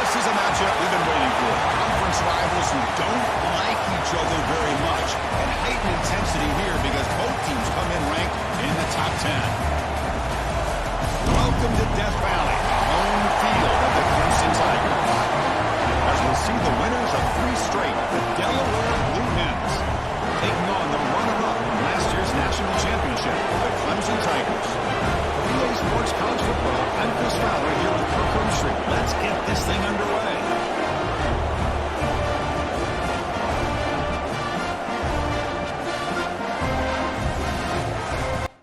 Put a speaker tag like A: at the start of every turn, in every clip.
A: This is a matchup we've been waiting for. Conference rivals who don't like each other very much. And heightened intensity here because both teams come in ranked in the top 10. Welcome to Death Valley, home field of the Crimson Tigers. As we'll see the winners of 3 straight, the Delaware Blue Hens, taking on the runner-up in last year's national championship, the Crimson Tigers. For EA Sports College Football, I'm Chris Fowler here with Kirk Street. Let's get this thing underway.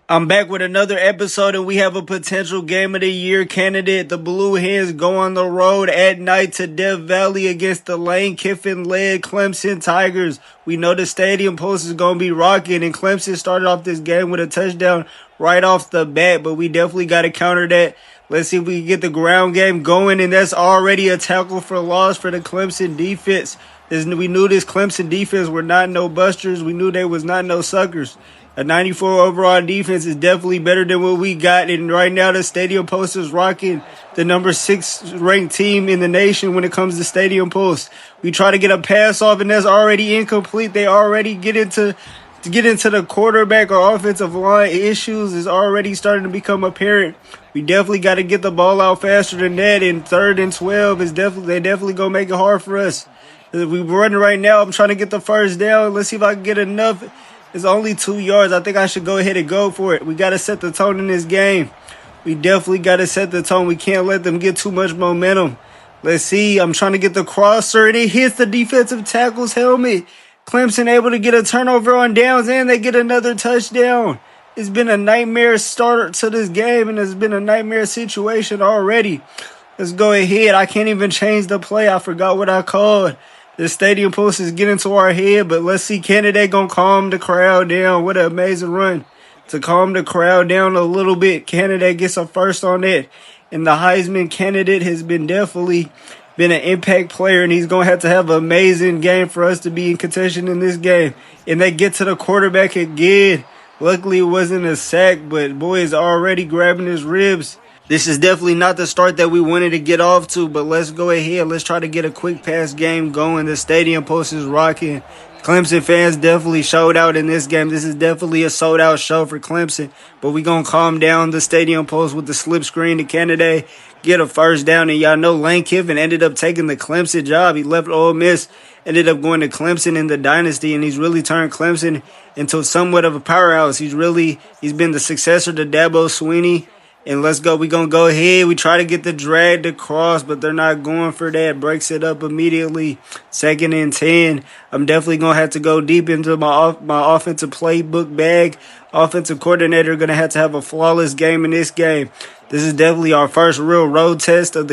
B: I'm back with another episode, and we have a potential Game of the Year candidate. The Blue Hens go on the road at night to Death Valley against the Lane Kiffin-led Clemson Tigers. We know the stadium post is going to be rocking, and Clemson started off this game with a touchdown right off the bat, but we definitely got to counter that. Let's see if we can get the ground game going, and that's already a tackle for loss for the Clemson defense. We knew this Clemson defense were not no busters. We knew they was not no suckers. A 94 overall defense is definitely better than what we got. And right now, the stadium post is rocking the number 6 ranked team in the nation when it comes to stadium post. We try to get a pass off, and that's already incomplete. They already get into the quarterback or offensive line issues is already starting to become apparent. We definitely got to get the ball out faster than that. And 3rd and 12 is definitely gonna make it hard for us. We're running right now. I'm trying to get the first down. Let's see if I can get enough. It's only 2 yards. I think I should go ahead and go for it. We got to set the tone in this game. We definitely got to set the tone. We can't let them get too much momentum. Let's see. I'm trying to get the crosser, and it hits the defensive tackle's helmet. Clemson able to get a turnover on downs, and they get another touchdown. It's been a nightmare start to this game, and it's been a nightmare situation already. Let's go ahead. I can't even change the play. I forgot what I called. The stadium post is getting to our head, but let's see, candidate gonna calm the crowd down. What an amazing run to calm the crowd down a little bit. Candidate gets a first on it, and the Heisman candidate has definitely been an impact player, and he's gonna have to have an amazing game for us to be in contention in this game. And they get to the quarterback again. Luckily, it wasn't a sack, but boy is already grabbing his ribs. This is definitely not the start that we wanted to get off to, but let's go ahead. Let's try to get a quick pass game going. The stadium post is rocking. Clemson fans definitely showed out in this game. This is definitely a sold-out show for Clemson, but we're going to calm down the stadium post with the slip screen to candidate, get a first down, and y'all know Lane Kiffin ended up taking the Clemson job. He left Ole Miss, ended up going to Clemson in the Dynasty, and he's really turned Clemson into somewhat of a powerhouse. He's been the successor to Dabo Swinney. And let's go. We're going to go ahead. We try to get the drag across, but they're not going for that. Breaks it up immediately. 2nd and 10. I'm definitely going to have to go deep into my offensive playbook bag. Offensive coordinator going to have a flawless game in this game. This is definitely our first real road test of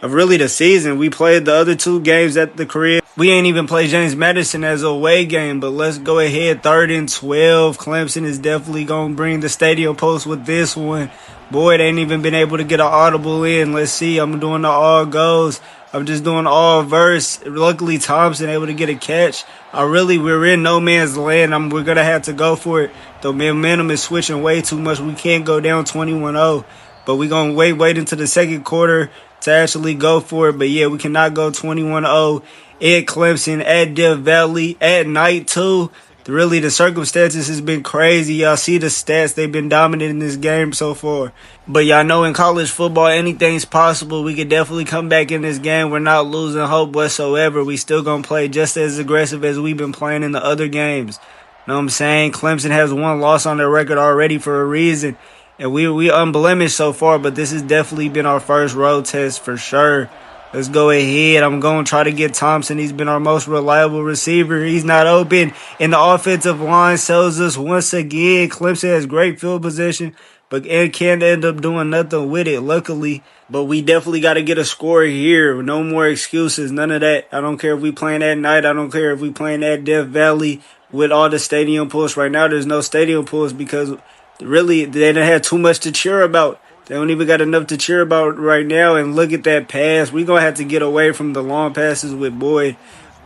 B: really the season. We played the other 2 games at the crib. We ain't even played James Madison as a away game, but let's go ahead. 3rd and 12. Clemson is definitely going to bring the stadium post with this one. Boy, they ain't even been able to get an audible in. Let's see. I'm doing the all goes. I'm just doing all verse. Luckily, Thompson able to get a catch. We're in no man's land. We're going to have to go for it. The momentum is switching way too much. We can't go down 21-0, but we're going to wait into the 2nd quarter to actually go for it. But yeah, we cannot go 21-0 at Clemson, at Death Valley, at night too. Really, the circumstances has been crazy. Y'all see the stats. They've been dominant in this game so far. But y'all know in college football, anything's possible. We could definitely come back in this game. We're not losing hope whatsoever. We still going to play just as aggressive as we've been playing in the other games. Know what I'm saying? Clemson has 1 loss on their record already for a reason. And we unblemished so far, but this has definitely been our first road test for sure. Let's go ahead. I'm going to try to get Thompson. He's been our most reliable receiver. He's not open. And the offensive line sells us once again. Clemson has great field position, but can't end up doing nothing with it, luckily. But we definitely got to get a score here. No more excuses. None of that. I don't care if we playing at night. I don't care if we playing at Death Valley with all the stadium pulls. Right now, there's no stadium pulls because really they done had too much to cheer about. They don't even got enough to cheer about right now. And look at that pass. We're going to have to get away from the long passes with Boyd.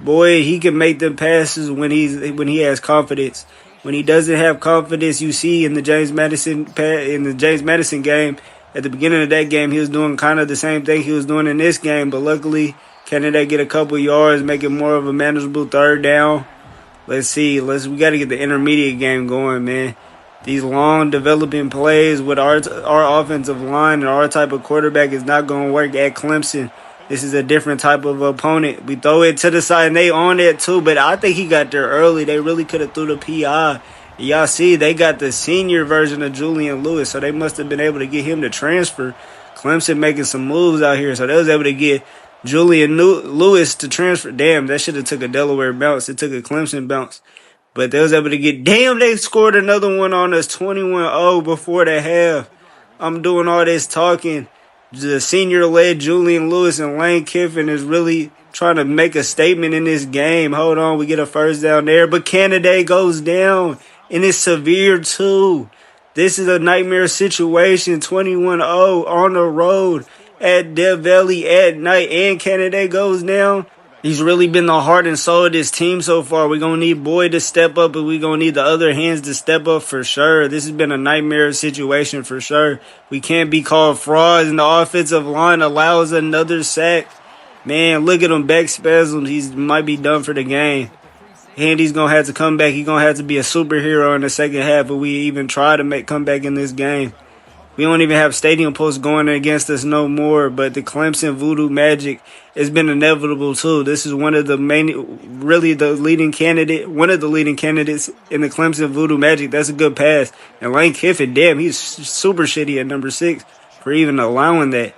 B: Boyd, he can make them passes when he has confidence. When he doesn't have confidence, you see in the James Madison game, At the beginning of that game, he was doing kind of the same thing he was doing in this game, but luckily, Canada get a couple yards, make it more of a manageable third down. Let's see. We got to get the intermediate game going, man. These long developing plays with our offensive line and our type of quarterback is not going to work at Clemson. This is a different type of opponent. We throw it to the side, and they on it too, but I think he got there early. They really could have threw the PI. Y'all see, they got the senior version of Julian Lewis, so they must have been able to get him to transfer. Clemson making some moves out here, so they was able to get Julian Lewis to transfer. Damn, that should have took a Delaware bounce. It took a Clemson bounce. But they was able to get, they scored another one on us, 21-0 before the half. I'm doing all this talking. The senior-led Julian Lewis and Lane Kiffin is really trying to make a statement in this game. Hold on, we get a first down there. But Canada goes down, and it's severe too. This is a nightmare situation, 21-0 on the road at Death Valley at night, and Canada goes down. He's really been the heart and soul of this team so far. We're going to need Boyd to step up, and we're going to need the other hands to step up for sure. This has been a nightmare situation for sure. We can't be called frauds, and the offensive line allows another sack. Man, look at him, back spasms. He might be done for the game. Handy's going to have to come back. He's going to have to be a superhero in the second half if we even try to come back in this game. We don't even have stadium posts going against us no more, but the Clemson voodoo magic has been inevitable too. This is one of the leading candidates in the Clemson voodoo magic. That's a good pass. And Lane Kiffin, damn, he's super shitty at number 6 for even allowing that.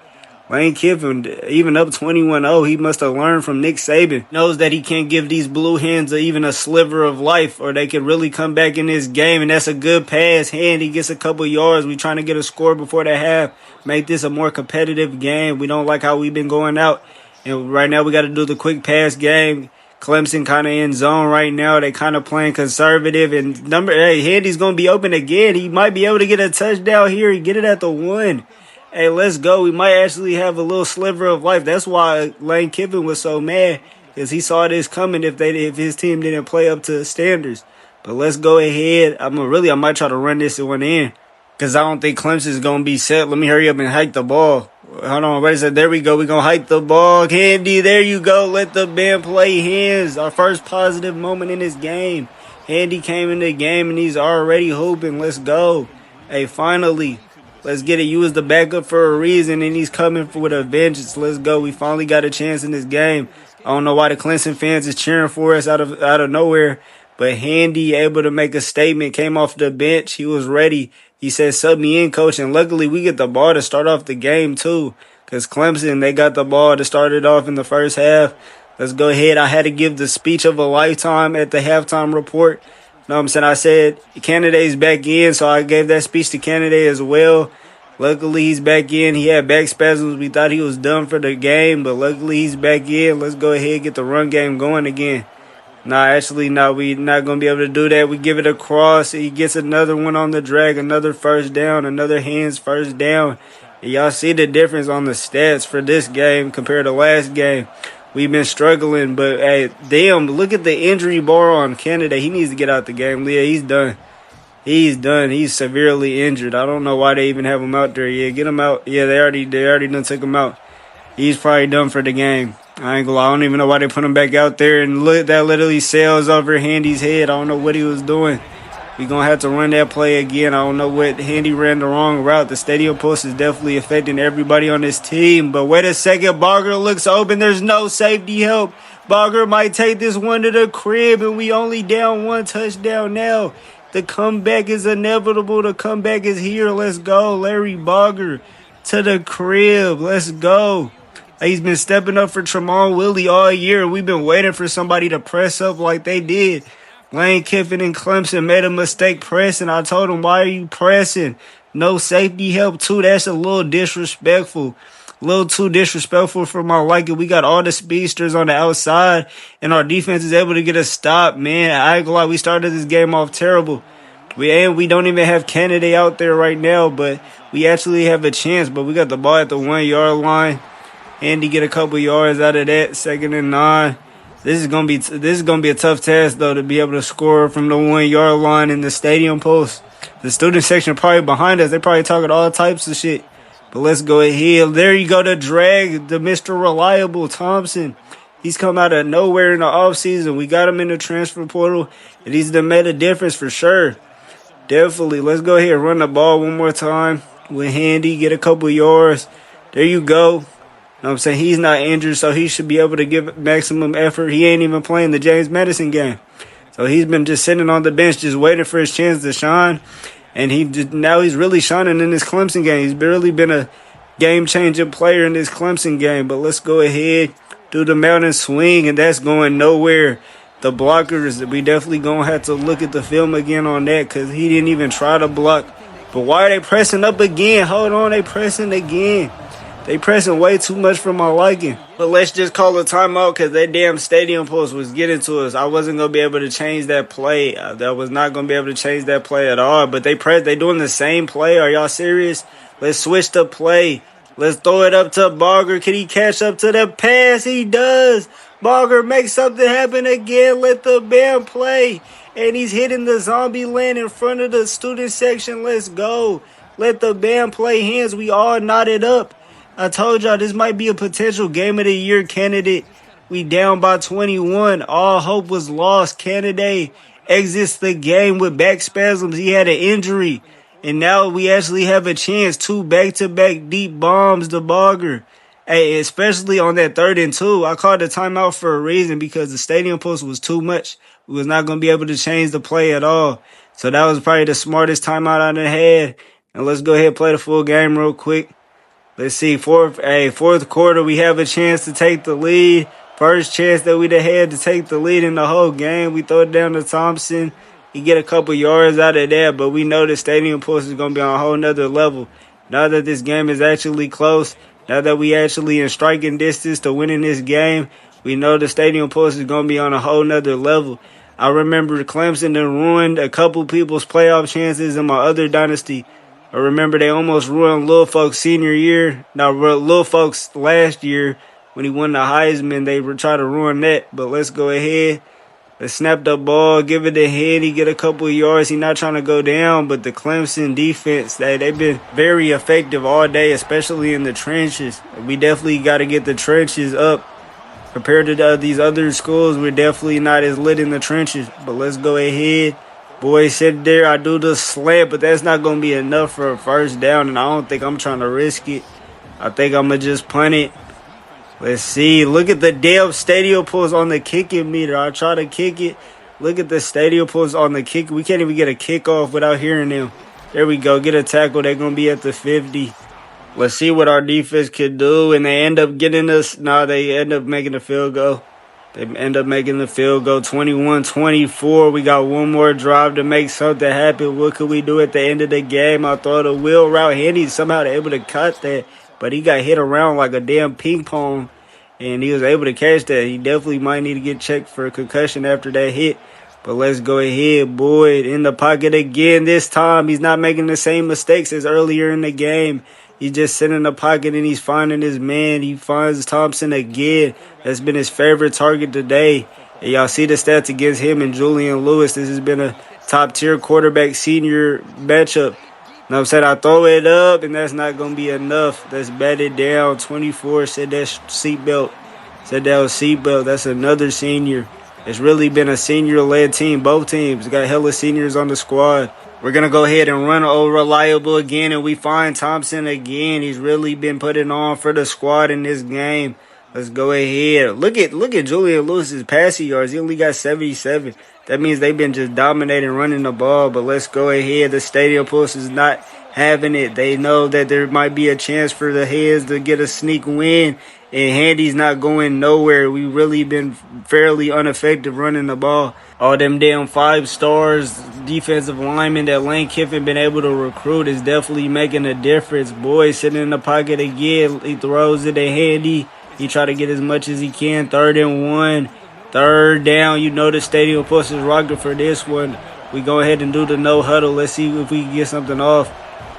B: Lane Kiffin, even up 21-0, he must have learned from Nick Saban. Knows that he can't give these Blue Hens even a sliver of life, or they can really come back in this game. And that's a good pass. He gets a couple yards. We're trying to get a score before the half. Make this a more competitive game. We don't like how we've been going out. And right now we got to do the quick pass game. Clemson kind of in zone right now. They kind of playing conservative. And Handy's going to be open again. He might be able to get a touchdown here. He get it at the 1. Hey, let's go. We might actually have a little sliver of life. That's why Lane Kiffin was so mad, because he saw this coming if his team didn't play up to standards. But let's go ahead. I might try to run this one in, because I don't think Clemson's going to be set. Let me hurry up and hike the ball. Hold on. Wait a second. There we go. We're going to hike the ball. Handy, there you go. Let the band play Hens. Our first positive moment in this game. Handy came in the game, and he's already hooping. Let's go. Hey, finally. Let's get it. You was the backup for a reason, and he's coming with a vengeance. Let's go. We finally got a chance in this game. I don't know why the Clemson fans is cheering for us out of nowhere, but Handy able to make a statement. Came off the bench. He was ready. He said, "Sub me in, coach." And luckily, we get the ball to start off the game too, because Clemson, they got the ball to start it off in the first half. Let's go ahead. I had to give the speech of a lifetime at the halftime report. You know what I'm saying? I said Canada's back in, so I gave that speech to Canada as well. Luckily, he's back in. He had back spasms. We thought he was done for the game, but luckily he's back in. Let's go ahead and get the run game going again. We're not going to be able to do that. We give it a cross. He gets another one on the drag, another first down, another Hands first down. And y'all see the difference on the stats for this game compared to last game. We've been struggling, but hey, damn, look at the injury bar on Canada. He needs to get out the game. Leah, he's done. He's done. He's severely injured. I don't know why they even have him out there. Yeah, get him out. Yeah, they already done took him out. He's probably done for the game. I ain't gonna lie. I don't even know why they put him back out there. And look, that literally sails over Handy's head. I don't know what he was doing. We're going to have to run that play again. I don't know what. Handy ran the wrong route. The stadium post is definitely affecting everybody on this team. But wait a second. Barger looks open. There's no safety help. Barger might take this one to the crib, and we only down 1 touchdown now. The comeback is inevitable. The comeback is here. Let's go. Larry Barger to the crib. Let's go. He's been stepping up for Tramon Willie all year. We've been waiting for somebody to press up like they did. Lane Kiffin and Clemson made a mistake pressing. I told him, why are you pressing? No safety help, too. That's a little disrespectful. A little too disrespectful for my liking. We got all the speedsters on the outside, and our defense is able to get a stop, man. I ain't gonna lie, we started this game off terrible. We don't even have Kennedy out there right now, but we actually have a chance. But we got the ball at the 1 yard line. Andy get a couple yards out of that. 2nd and 9. This is gonna be a tough task though, to be able to score from the 1 yard line in the stadium post. The student section probably behind us. They probably talking all types of shit. But let's go ahead. There you go, the drag, the Mr. Reliable Thompson. He's come out of nowhere in the offseason. We got him in the transfer portal, and he's done made a difference for sure. Definitely. Let's go ahead and run the ball one more time with Handy, get a couple yards. There you go. You know what I'm saying? He's not injured, so he should be able to give maximum effort. He ain't even playing the James Madison game. So he's been just sitting on the bench, just waiting for his chance to shine. And now he's really shining in this Clemson game. He's really been a game-changing player in this Clemson game. But let's go ahead, do the mountain swing, and that's going nowhere. The blockers, we definitely going to have to look at the film again on that because he didn't even try to block. But why are they pressing up again? Hold on, they pressing again. They pressing way too much for my liking. But let's just call a timeout because that damn stadium post was getting to us. I wasn't going to be able to change that play. I was not going to be able to change that play at all. But they doing the same play. Are y'all serious? Let's switch the play. Let's throw it up to Barger. Can he catch up to the pass? He does. Barger makes something happen again. Let the band play. And he's hitting the zombie land in front of the student section. Let's go. Let the band play. Hands. We all knotted up. I told y'all this might be a potential game of the year candidate. We down by 21. All hope was lost. Candidate exits the game with back spasms. He had an injury. And now we actually have a chance. 2 back-to-back deep bombs to Barger. Hey, especially on that 3rd and 2. I called the timeout for a reason because the stadium post was too much. We was not going to be able to change the play at all. So that was probably the smartest timeout I done had. And let's go ahead and play the full game real quick. Let's see, fourth quarter, we have a chance to take the lead. First chance that we'd have had to take the lead in the whole game. We throw it down to Thompson. He get a couple yards out of that, but we know the stadium post is going to be on a whole nother level. Now that this game is actually close, now that we actually in striking distance to winning this game, we know the stadium post is going to be on a whole nother level. I remember Clemson done ruined a couple people's playoff chances in my other dynasty. I remember they almost ruined Lil Folks' senior year. Now, Lil Folks last year when he won the Heisman, they were trying to ruin that. But let's go ahead. Let's snap the ball, give it to Henny, get a couple of yards. He's not trying to go down, but the Clemson defense, they've been very effective all day, especially in the trenches. We definitely got to get the trenches up. Compared to these other schools, we're definitely not as lit in the trenches. But let's go ahead. Boy, sit there. I do the slant, but that's not going to be enough for a first down, and I don't think I'm trying to risk it. I think I'm going to just punt it. Let's see. Look at the damn stadium post on the kicking meter. I try to kick it. Look at the stadium post on the kick. We can't even get a kickoff without hearing them. There we go. Get a tackle. They're going to be at the 50. Let's see what our defense can do, and they end up getting us. They end up making a field goal. They end up making the field goal 21-24. We got one more drive to make something happen. What could we do at the end of the game? I thought a wheel route. Henny somehow able to cut that, but he got hit around like a damn ping pong, and he was able to catch that. He definitely might need to get checked for a concussion after that hit. But let's go ahead. Boyd in the pocket again. This time he's not making the same mistakes as earlier in the game. He's just sitting in the pocket and he's finding his man. He finds Thompson again. That's been his favorite target today. And y'all see the stats against him and Julian Lewis. This has been a top-tier quarterback senior matchup. You know what I'm saying? I throw it up, and that's not going to be enough. That's batted down. 24 said that seatbelt. Said that was seatbelt. That's another senior. It's really been a senior-led team. Both teams got hella seniors on the squad. We're going to go ahead and run over Reliable again, and we find Thompson again. He's really been putting on for the squad in this game. Let's go ahead. Look at Julian Lewis's passing yards. He only got 77. That means they've been just dominating running the ball, but let's go ahead. The stadium post is not having it. They know that there might be a chance for the Hens to get a sneak win, and Handy's not going nowhere. We really been fairly ineffective running the ball. All them damn 5 stars defensive linemen that Lane Kiffin been able to recruit is definitely making a difference. Boy, sitting in the pocket again. He throws it to Handy. He try to get as much as he can. 3rd and 1. 3rd down. You know the stadium post is rocking for this one. We go ahead and do the no huddle. Let's see if we can get something off.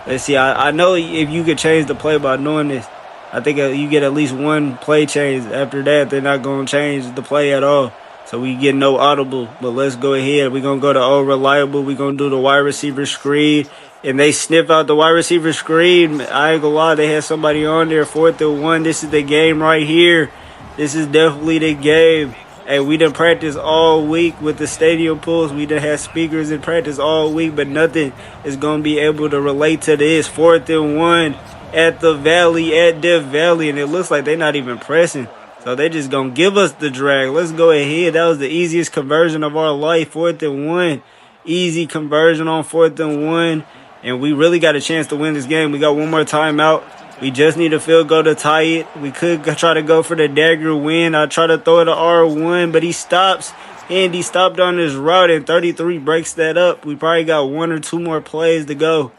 B: Let's see. I know if you could change the play by doing this. I think you get at least one play change. After that, they're not going to change the play at all. So we get no audible. But let's go ahead. We're going to go to all reliable. We're going to do the wide receiver screen. and they sniff out the wide receiver screen. I ain't gonna lie, they had somebody on there. 4th and 1. This is the game right here. This is definitely the game. Hey, we done practice all week with the stadium pools. We done had speakers in practice all week, but nothing is going to be able to relate to this. 4th and 1 at the Valley, at Death Valley, and it looks like they're not even pressing. So they just going to give us the drag. Let's go ahead. That was the easiest conversion of our life. 4th and 1. Easy conversion on 4th and 1. And we really got a chance to win this game. We got one more timeout. We just need a field goal to tie it. We could try to go for the dagger win. I try to throw it to R1, but he stops. And he stopped on his route, and 33 breaks that up. We probably got 1 or 2 more plays to go.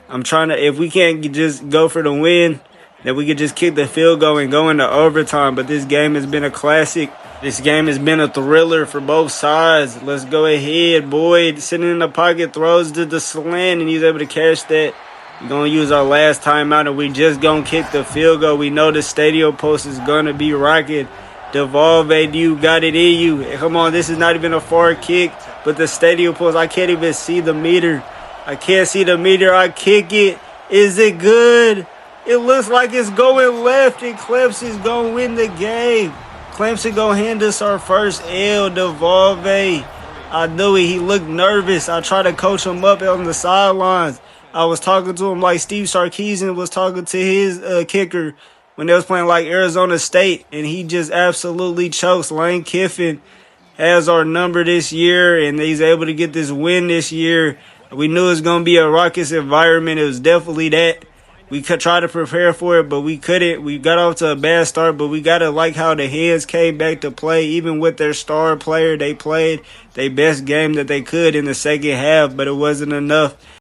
B: I'm trying to, if we can't just go for the win, then we could just kick the field goal and go into overtime. But this game has been a classic. This game has been a thriller for both sides. Let's go ahead. Boyd sitting in the pocket, throws to the slant, and he's able to catch that. We're going to use our last timeout, and we just going to kick the field goal. We know the stadium post is going to be rocking. Devolve, you got it in you. Come on, this is not even a far kick, but the stadium post, I can't even see the meter. I can't see the meter. I kick it. Is it good? It looks like it's going left, and Clemson's going to win the game. Clemson going to hand us our first L. Devolve. I knew it. He looked nervous. I tried to coach him up on the sidelines. I was talking to him like Steve Sarkisian was talking to his kicker when they was playing like Arizona State, and he just absolutely chokes. Lane Kiffin has our number this year, and he's able to get this win this year. We knew it was going to be a raucous environment. It was definitely that. We could try to prepare for it, but we couldn't. We got off to a bad start, but we got to like how the Hens came back to play. Even with their star player, they played their best game that they could in the second half, but it wasn't enough.